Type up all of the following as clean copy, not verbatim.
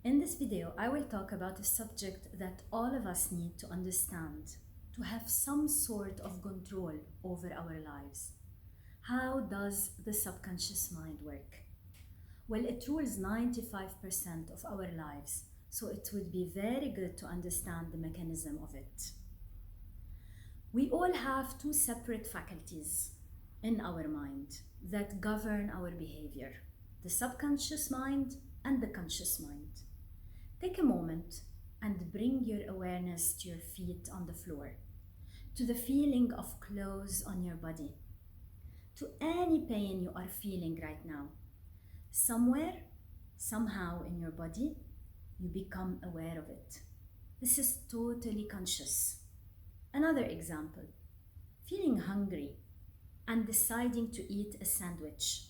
In this video, I will talk about a subject that all of us need to understand to have some sort of control over our lives. How does the subconscious mind work? Well, it rules 95% of our lives, so it would be very good to understand the mechanism of it. We all have two separate faculties in our mind that govern our behavior: the subconscious mind and the conscious mind. Take a moment and bring your awareness to your feet on the floor, to the feeling of clothes on your body, to any pain you are feeling right now. Somewhere, somehow in your body, you become aware of it. This is totally conscious. Another example: feeling hungry and deciding to eat a sandwich,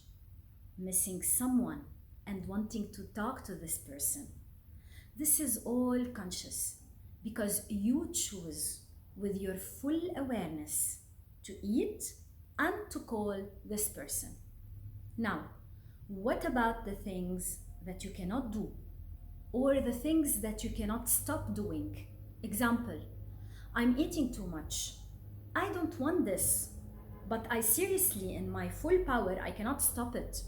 missing someone and wanting to talk to this person. This is all conscious because you choose with your full awareness to eat and to call this person. Now, what about the things that you cannot do, or the things that you cannot stop doing? Example: I'm eating too much. I don't want this, but I seriously, in my full power, I cannot stop it.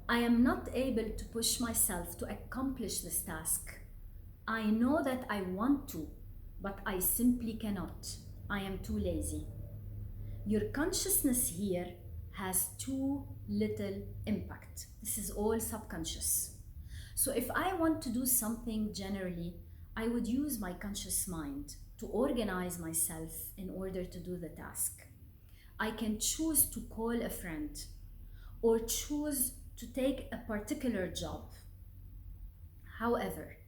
I am not able to push myself to accomplish this task. I know that I want to, but I simply cannot. I am too lazy. Your consciousness here has too little impact. This is all subconscious. So if I want to do something generally, I would use my conscious mind to organize myself in order to do the task. I can choose to call a friend or choose to take a particular job. However,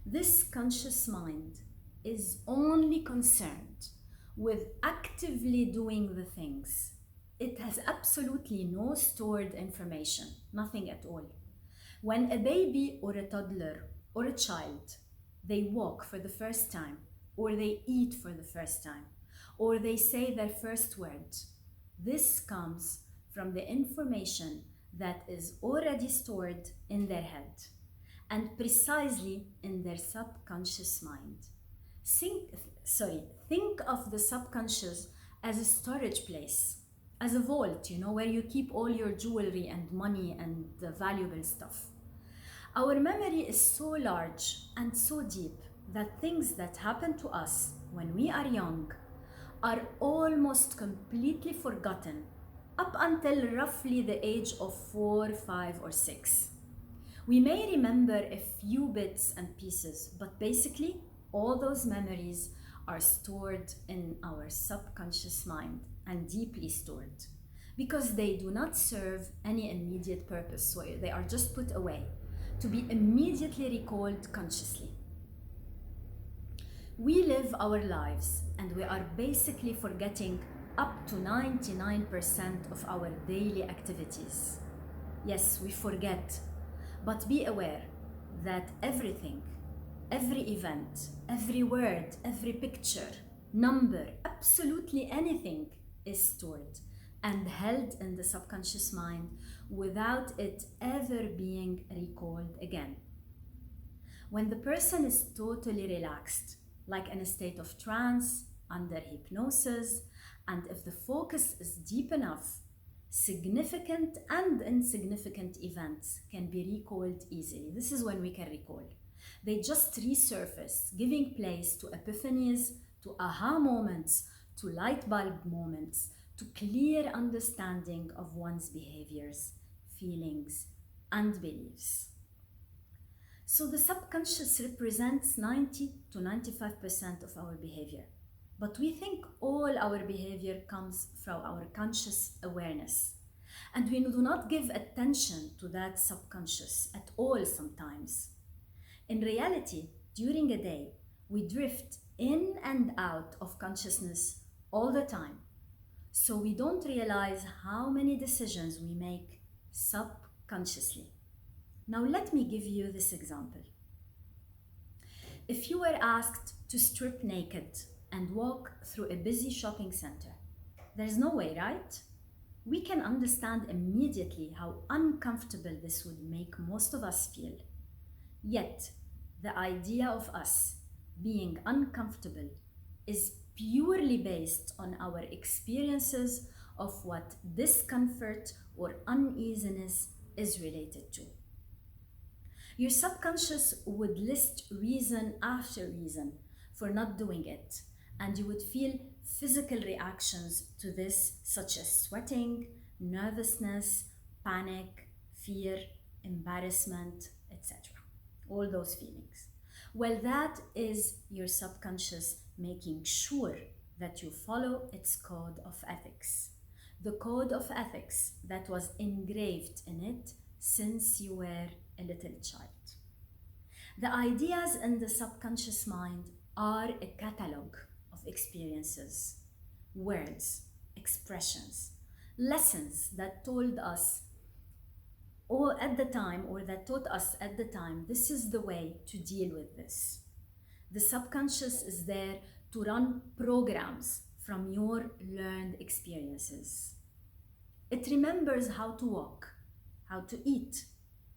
this conscious mind is only concerned with actively doing the things. It has absolutely no stored information, nothing at all. When a baby or a toddler or a child, they walk for the first time, or they eat for the first time, or they say their first word, this comes from the information that is already stored in their head and precisely in their subconscious mind. Think of the subconscious as a storage place, as a vault, where you keep all your jewelry and money and the valuable stuff. Our memory is so large and so deep that things that happen to us when we are young are almost completely forgotten up until roughly the age of 4, 5, or 6. We may remember a few bits and pieces, but basically all those memories are stored in our subconscious mind, and deeply stored, because they do not serve any immediate purpose, so they are just put away to be immediately recalled consciously. We live our lives and we are basically forgetting up to 99% of our daily activities. Yes, we forget, but be aware that everything, every event, every word, every picture, number, absolutely anything is stored and held in the subconscious mind without it ever being recalled again. When the person is totally relaxed, like in a state of trance, under hypnosis, and if the focus is deep enough, significant and insignificant events can be recalled easily. This is when we can recall. They just resurface, giving place to epiphanies, to aha moments, to light bulb moments, to clear understanding of one's behaviors, feelings, and beliefs. So the subconscious represents 90 to 95% of our behavior. But we think all our behavior comes from our conscious awareness. And we do not give attention to that subconscious at all sometimes. In reality, during a day, we drift in and out of consciousness all the time. So we don't realize how many decisions we make subconsciously. Now let me give you this example. If you were asked to strip naked and walk through a busy shopping center, there's no way, right? We can understand immediately how uncomfortable this would make most of us feel. Yet, the idea of us being uncomfortable is purely based on our experiences of what discomfort or uneasiness is related to. Your subconscious would list reason after reason for not doing it, and you would feel physical reactions to this, such as sweating, nervousness, panic, fear, embarrassment, etc. All those feelings. Well, that is your subconscious making sure that you follow its code of ethics. The code of ethics that was engraved in it since you were a little child. The ideas in the subconscious mind are a catalog of experiences, words, expressions, lessons that told us or at the time, or that taught us at the time, this is the way to deal with this. The subconscious is there to run programs from your learned experiences. It remembers how to walk, how to eat,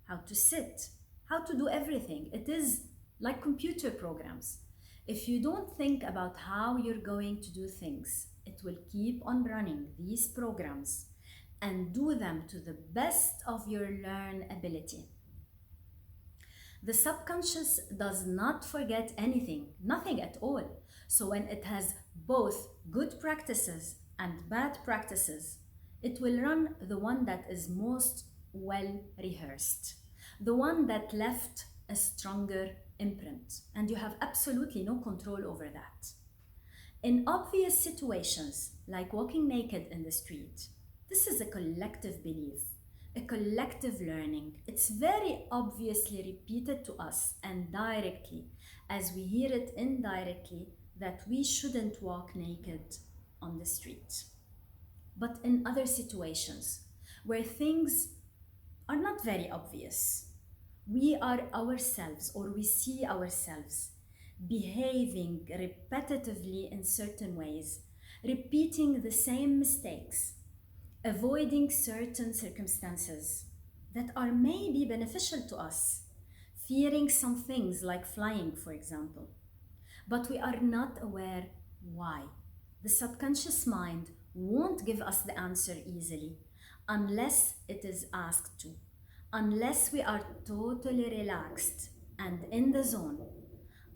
how to sit, how to do everything. It is like computer programs. If you don't think about how you're going to do things, it will keep on running these programs and do them to the best of your learned ability. The subconscious does not forget anything, nothing at all. So when it has both good practices and bad practices, it will run the one that is most well rehearsed, the one that left a stronger imprint, and you have absolutely no control over that. In obvious situations, like walking naked in the street, this is a collective belief, a collective learning. It's very obviously repeated to us and directly, as we hear it indirectly, that we shouldn't walk naked on the street. But in other situations, where things are not very obvious, we are ourselves, or we see ourselves behaving repetitively in certain ways, repeating the same mistakes, avoiding certain circumstances that are maybe beneficial to us, fearing some things like flying, for example. But we are not aware why. The subconscious mind won't give us the answer easily unless it is asked to, unless we are totally relaxed and in the zone,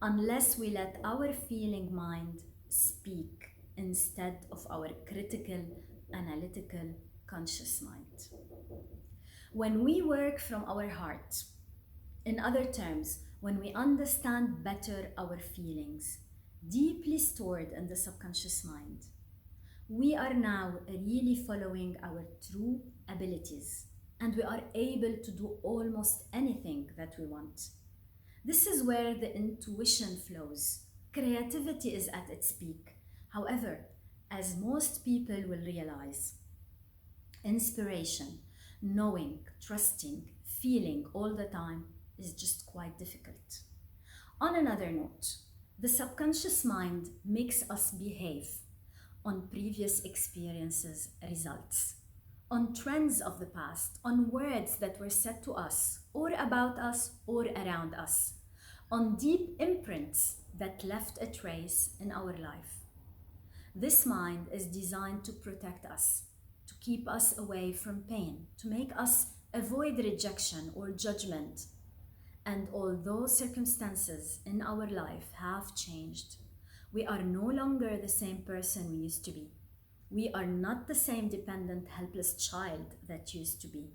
unless we let our feeling mind speak instead of our critical, analytical, conscious mind. When we work from our heart, in other terms, when we understand better our feelings, deeply stored in the subconscious mind, we are now really following our true abilities, and we are able to do almost anything that we want. This is where the intuition flows. Creativity is at its peak. However, as most people will realize, inspiration, knowing, trusting, feeling all the time is just quite difficult. On another note, the subconscious mind makes us behave on previous experiences' results, on trends of the past, on words that were said to us, or about us, or around us, on deep imprints that left a trace in our life. This mind is designed to protect us, to keep us away from pain, to make us avoid rejection or judgment. And although circumstances in our life have changed, we are no longer the same person we used to be. We are not the same dependent, helpless child that used to be.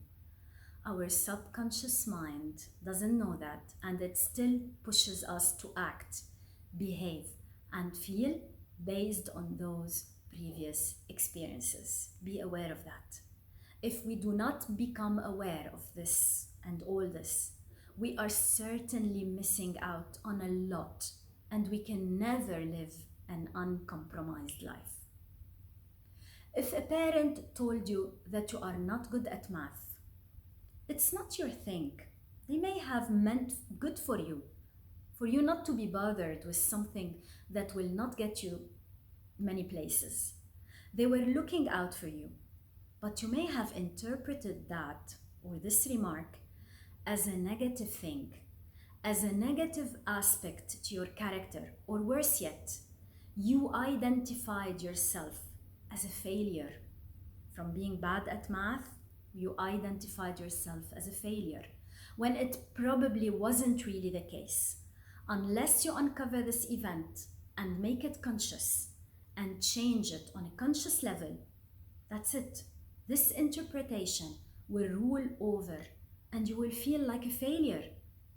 Our subconscious mind doesn't know that, and it still pushes us to act, behave, and feel based on those previous experiences. Be aware of that. If we do not become aware of this and all this, we are certainly missing out on a lot, and we can never live an uncompromised life. If a parent told you that you are not good at math, it's not your thing. They may have meant good for you not to be bothered with something that will not get you many places. They were looking out for you, but you may have interpreted that or this remark as a negative thing, as a negative aspect to your character, or worse yet, you identified yourself as a failure. From being bad at math, you identified yourself as a failure, when it probably wasn't really the case. Unless you uncover this event and make it conscious and change it on a conscious level, that's it. This interpretation will rule over, and you will feel like a failure,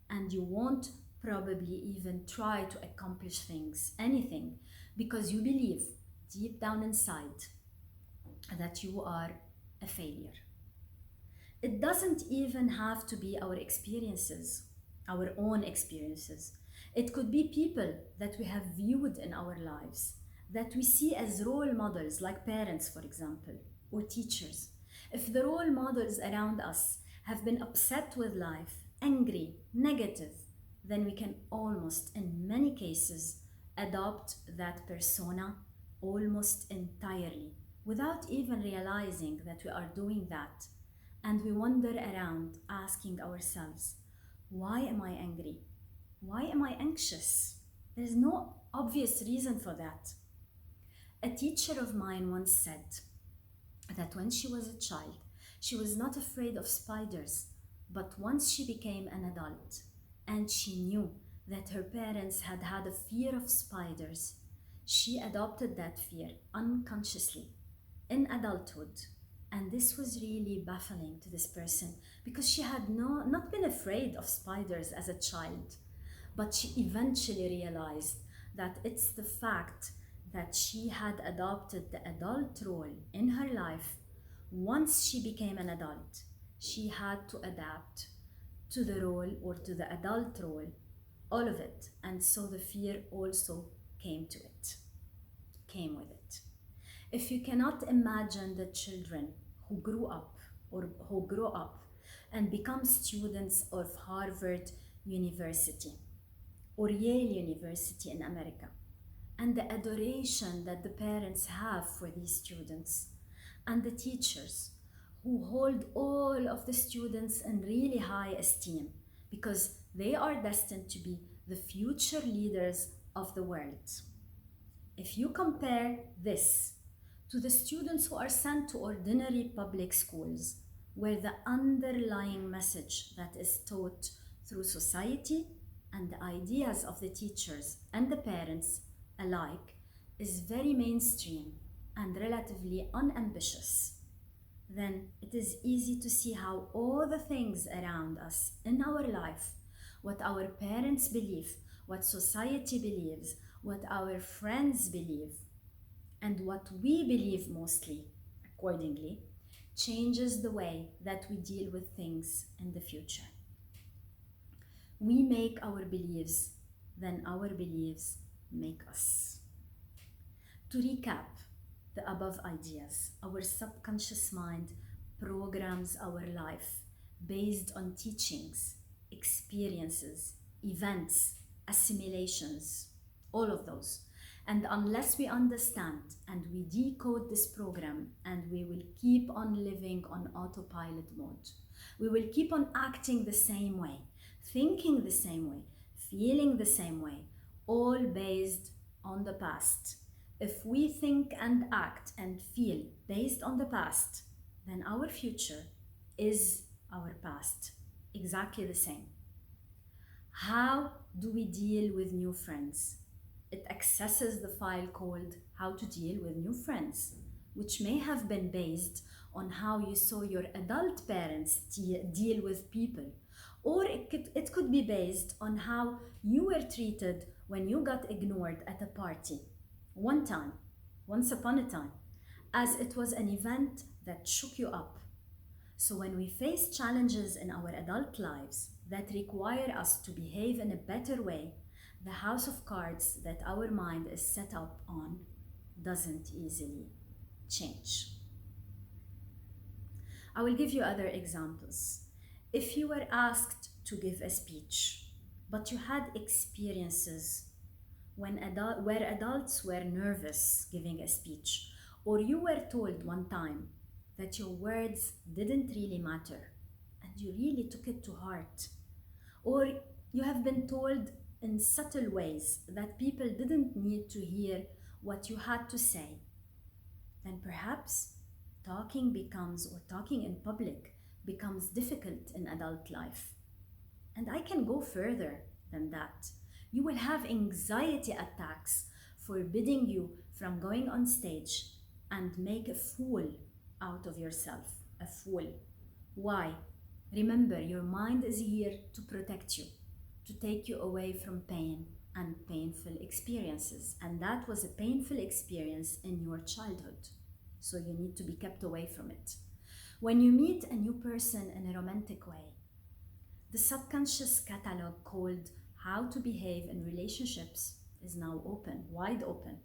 and you won't probably even try to accomplish things, anything, because you believe deep down inside that you are a failure. It doesn't even have to be our experiences, our own experiences. It could be people that we have viewed in our lives, that we see as role models, like parents, for example, or teachers. If the role models around us have been upset with life, angry, negative, then we can almost, in many cases, adopt that persona almost entirely without even realizing that we are doing that. And we wander around asking ourselves, why am I angry? Why am I anxious? There's no obvious reason for that. A teacher of mine once said that when she was a child, she was not afraid of spiders, but once she became an adult and she knew that her parents had had a fear of spiders, she adopted that fear unconsciously in adulthood. And this was really baffling to this person because she had not been afraid of spiders as a child, but she eventually realized that it's the fact that she had adopted the adult role in her life. Once she became an adult, she had to adapt to the role, or to the adult role, all of it. And so the fear also came with it. If you cannot imagine the children who grew up or who grow up and become students of Harvard University or Yale University in America, and the adoration that the parents have for these students, and the teachers who hold all of the students in really high esteem because they are destined to be the future leaders of the world. If you compare this to the students who are sent to ordinary public schools, where the underlying message that is taught through society and the ideas of the teachers and the parents alike is very mainstream and relatively unambitious, then it is easy to see how all the things around us in our life, what our parents believe, what society believes, what our friends believe, and what we believe mostly accordingly, changes the way that we deal with things in the future. We make our beliefs, then our beliefs make us. To recap the above ideas, our subconscious mind programs our life based on teachings, experiences, events, assimilations, all of those. And unless we understand and we decode this program, and we will keep on living on autopilot mode, we will keep on acting the same way, thinking the same way, feeling the same way, all based on the past. If we think and act and feel based on the past, then our future is our past, exactly the same. How do we deal with new friends? It accesses the file called How to Deal with New Friends, which may have been based on how you saw your adult parents deal with people, or it could be based on how you were treated when you got ignored at a party one time, once upon a time, as it was an event that shook you up. So when we face challenges in our adult lives that require us to behave in a better way, the house of cards that our mind is set up on doesn't easily change. I will give you other examples. If you were asked to give a speech, but you had experiences where adults were nervous giving a speech, or you were told one time that your words didn't really matter, and you really took it to heart, or You have been told in subtle ways that people didn't need to hear what you had to say. Then perhaps talking in public becomes difficult in adult life. And I can go further than that. You will have anxiety attacks forbidding you from going on stage and make a fool out of yourself. A fool. Why? Remember, your mind is here to protect you, to take you away from pain and painful experiences. And that was a painful experience in your childhood. So you need to be kept away from it. When you meet a new person in a romantic way, the subconscious catalog called How to Behave in Relationships is now open, wide open.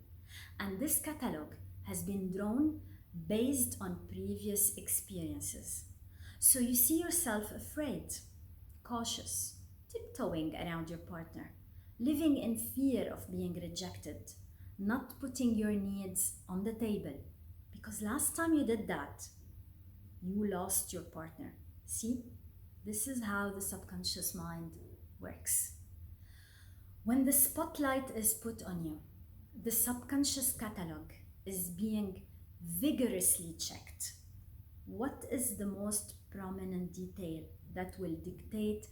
And this catalog has been drawn based on previous experiences. So you see yourself afraid, cautious, tiptoeing around your partner, living in fear of being rejected, not putting your needs on the table. Because last time you did that, you lost your partner. See? This is how the subconscious mind works. When the spotlight is put on you, the subconscious catalog is being vigorously checked. What is the most prominent detail that will dictate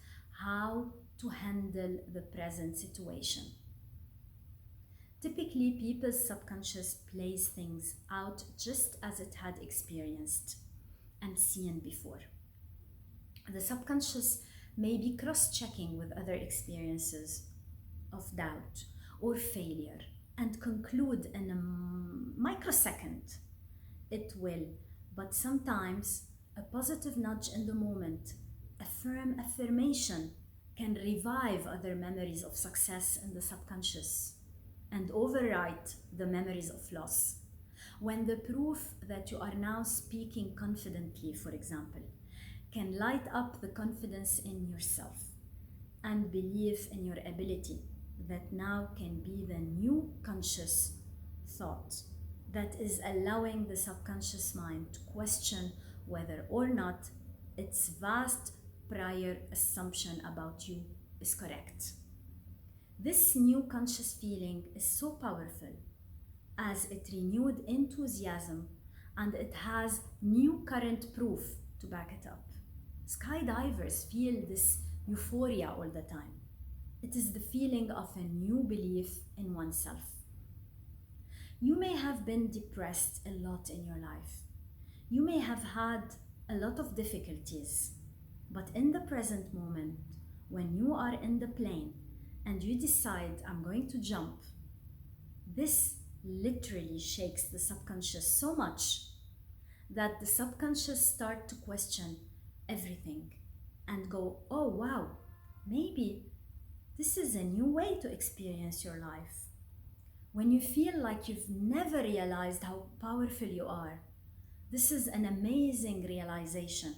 how to handle the present situation? Typically, people's subconscious plays things out just as it had experienced and seen before. The subconscious may be cross-checking with other experiences of doubt or failure and conclude in a microsecond. It will, but sometimes a positive nudge in the moment, a firm affirmation can revive other memories of success in the subconscious and overwrite the memories of loss. When the proof that you are now speaking confidently, for example, can light up the confidence in yourself and belief in your ability, that now can be the new conscious thought that is allowing the subconscious mind to question whether or not its vast prior assumption about you is correct. This new conscious feeling is so powerful as it renewed enthusiasm and it has new current proof to back it up. Skydivers feel this euphoria all the time. It is the feeling of a new belief in oneself. You may have been depressed a lot in your life. You may have had a lot of difficulties, but in the present moment, when you are in the plane and you decide, I'm going to jump, this literally shakes the subconscious so much that the subconscious starts to question everything and go, oh wow, maybe this is a new way to experience your life. When you feel like you've never realized how powerful you are, this is an amazing realization.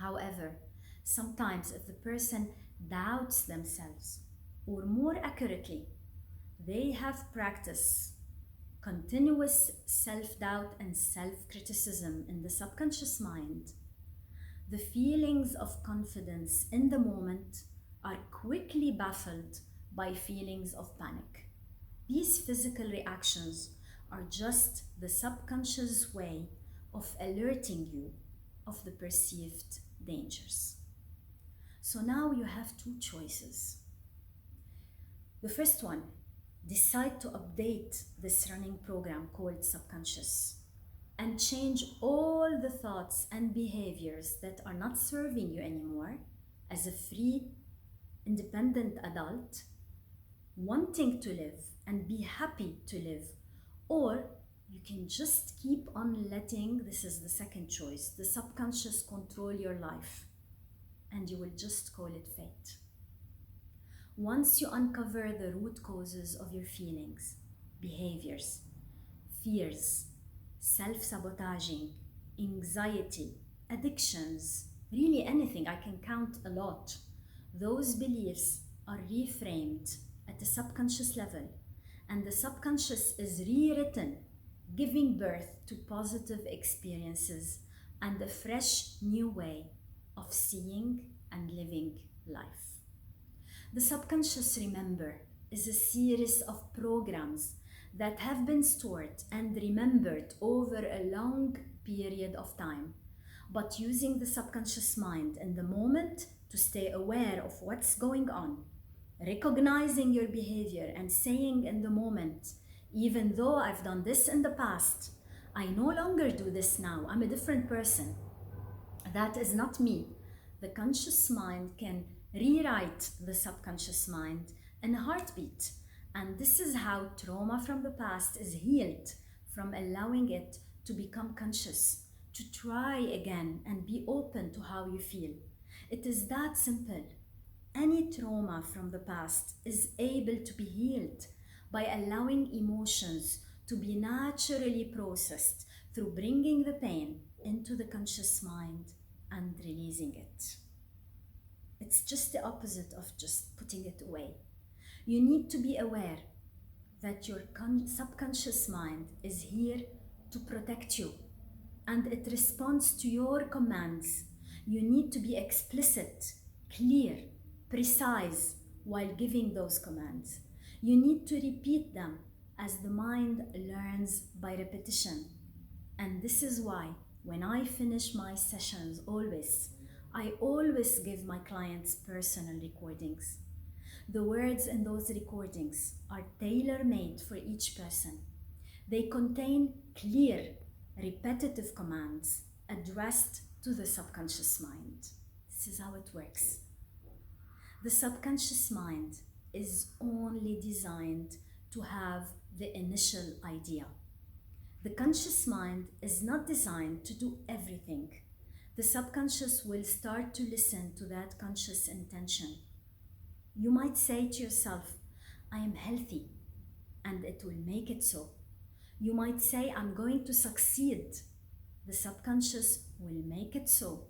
However, sometimes if the person doubts themselves, or more accurately, they have practiced continuous self-doubt and self-criticism in the subconscious mind, the feelings of confidence in the moment are quickly baffled by feelings of panic. These physical reactions are just the subconscious way of alerting you of the perceived dangers. So now you have two choices. The first one, decide to update this running program called subconscious and change all the thoughts and behaviors that are not serving you anymore as a free, independent adult, wanting to live and be happy to live. Or you can just keep on letting, this is the second choice, the subconscious control your life, and you will just call it fate. Once you uncover the root causes of your feelings, behaviors, fears, self-sabotaging, anxiety, addictions, really anything, I can count a lot, those beliefs are reframed at the subconscious level, and the subconscious is rewritten, giving birth to positive experiences and a fresh new way of seeing and living life. The subconscious, remember, is a series of programs that have been stored and remembered over a long period of time. But using the subconscious mind in the moment to stay aware of what's going on, recognizing your behavior and saying in the moment, even though I've done this in the past, I no longer do this now, I'm a different person. That is not me. The conscious mind can rewrite the subconscious mind in a heartbeat. And this is how trauma from the past is healed, from allowing it to become conscious, to try again and be open to how you feel. It is that simple. Any trauma from the past is able to be healed by allowing emotions to be naturally processed through bringing the pain into the conscious mind and releasing it. It's just the opposite of just putting it away. You need to be aware that your subconscious mind is here to protect you and it responds to your commands. You need to be explicit, clear, precise while giving those commands. You need to repeat them as the mind learns by repetition. And this is why when I finish my sessions, I always give my clients personal recordings. The words in those recordings are tailor-made for each person. They contain clear, repetitive commands addressed to the subconscious mind. This is how it works. The subconscious mind is only designed to have the initial idea. The conscious mind is not designed to do everything. The subconscious will start to listen to that conscious intention. You might say to yourself, I am healthy, and it will make it so. You might say, I'm going to succeed. The subconscious will make it so.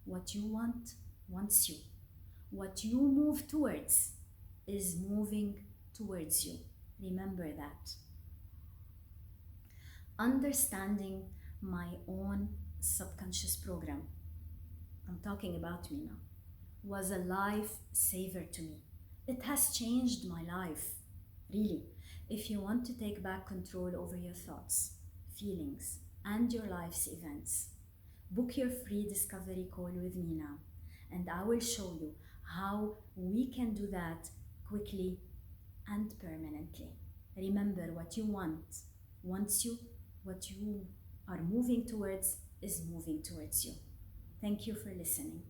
What you want wants you. What you move towards is moving towards you. Remember that. Understanding my own subconscious program, I'm talking about me now, was a lifesaver to me. It has changed my life, really. If you want to take back control over your thoughts, feelings, and your life's events, book your free discovery call with me now, and I will show you how we can do that quickly and permanently. Remember, what you want wants you, what you are moving towards is moving towards you. Thank you for listening.